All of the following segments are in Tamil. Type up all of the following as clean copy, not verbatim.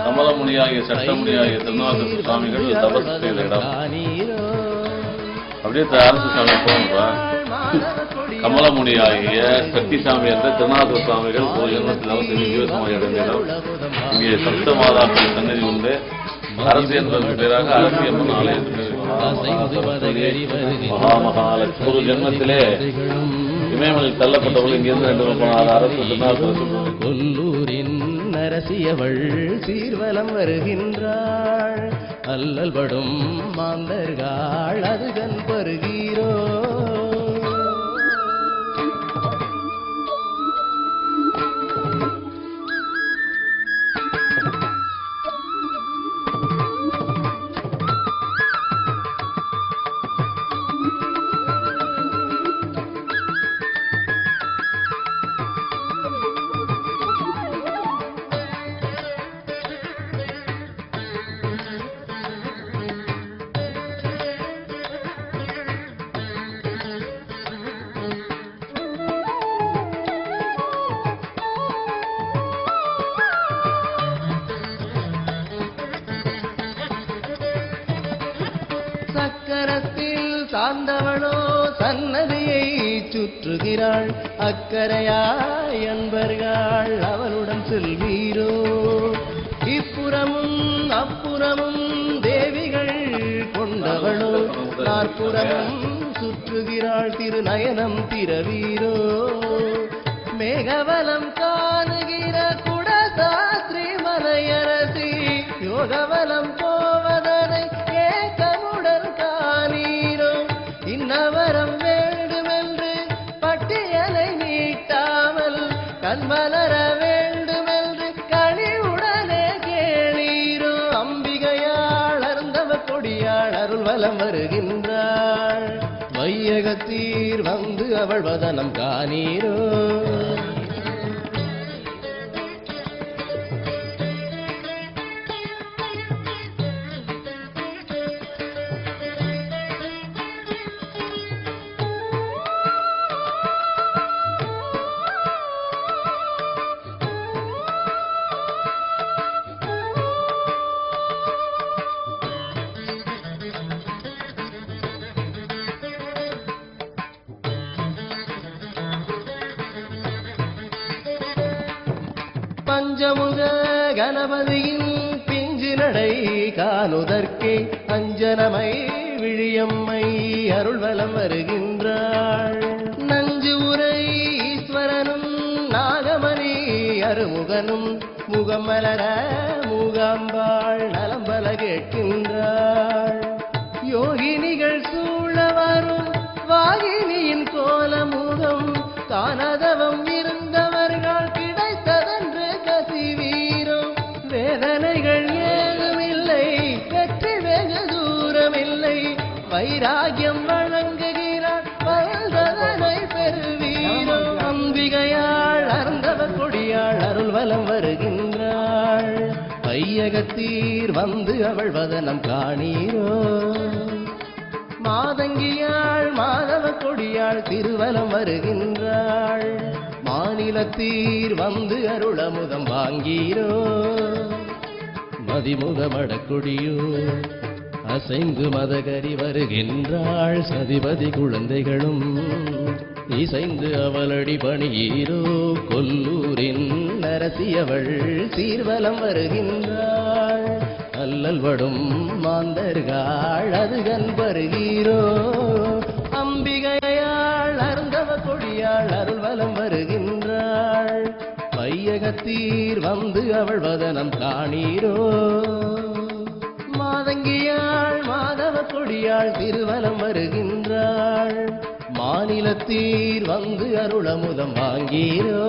கமலமுனியாகிய சட்டமுனியாகிய திருநாவுக்கரசு சுவாமிகள் தபஸ் செய்த இடம். அப்படியே அரசு சாமி போகணும்பா. கமலமுனியாகிய சக்திசாமி என்ற திருநாவுக்கரசு சுவாமிகள் ஒரு ஜென்மத்தில் ஜீவசமாக அடைந்த இடம். இங்கே சப்த மாதாக்கள் சன்னதி உண்டு. அரசு என்பதற்கு பேராக அரசியம்மன் ஆலயத்தில் மகாமகாலட்சுமி ஒரு ஜென்மத்திலே இமயமலையில் தள்ளப்பட்டவர்கள் இங்கிருந்து 2 போனார். அரசு கொல்லூரின் அரசியவள் சீர்வலம் வருகின்றாள். அல்லல் படும் மாந்தர்கள் அதுகன் பருகிறோ. சக்கரத்தில் சார்ந்தவளோ சன்னதியை சுற்றுகிறாள். அக்கரையாய் அன்பர்கள் அவளுடன் செல்வீரோ. இப்புறமும் அப்புறமும் தேவிகள் கொண்டவளோ நாற்புறமும் சுற்றுகிறாள். திருநயனம் திரவீரோ. மேகவலம் காணுகிற குடசாஸ்திரி மலையரசி யோகவலம் போவதனை ஏக்கமுடன் காணீரோ. இன்னவரம் வேண்டுமென்று பட்டியலை நீட்டாமல் கண்மலர வேண்டுமென்று கனிவுடனே கேளீரோ. அம்பிகையாள் அருந்தவ கொடியாள் அருள் வலம் வருகின்றாள். வையகத்தீர் வந்து அவள் வதனம் காணீரோ. பஞ்சமுக கணபதியின் பிஞ்சு நடை காணுதற்கே அஞ்சனமை விழியம்மை அருள்வலம் வருகின்றாள். நஞ்சு உரை ஈஸ்வரனும் நாகமணி அருமுகனும் முகம் மலர மூகாம்பாள் நலம்பல கேட்கின்றாள். யோகினிகள் சூழ வரும் வாகினியின் கோலமுகம் காணதவம் இருந்தவர்கள் கிடைத்ததென்று கசிவீரும். வேதனைகள் ஏதுமில்லை வெற்றி வெகு தூரமில்லை. வைராகியம் வழங்குகிறார் பல்தனை பெறுவீரோ. அம்பிகையாள் அருந்தவ கொடியாள் அருள் வலம் வருகின்றாள். வையகத்தீர் வந்து அவள் வதனம் காணீரோ. மாதங்கியாள் மாதவ கொடியாள் திருவலம் வருகின்றாள். மாநிலத்தீர் வந்து அருளமுதம் வாங்கீரோ. மதிமுகமடக்கொடியோ அசைந்து மதகரி வருகின்றாள். சதிபதி குழந்தைகளும் இசைந்து அவளடி பணியீரோ. கொல்லூரின் அரசியவள் சீர்வலம் வருகின்றாள். அல்லல் படும் மாந்தர்கள் அதுகன் பருகிறோ. அம்பிகையாள் அருந்தவ கொடியாள் அருள் வலம் வருகின்றாள். வையகத்தீர் வந்து அவள் வதனம் காணீரோ. மாதங்கியாள் மாதவ கொடியாள் திருவலம் வருகின்றாள். மாநிலத்தீர் வந்து அருளமுதம் வாங்கீரோ.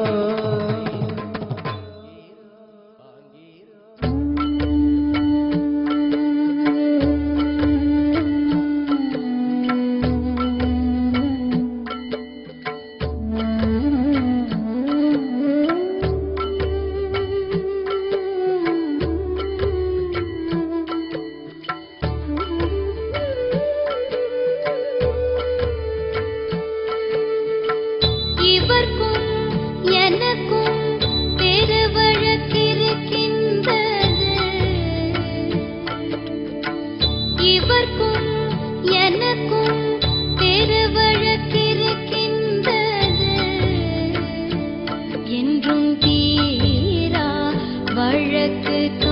எனக்கு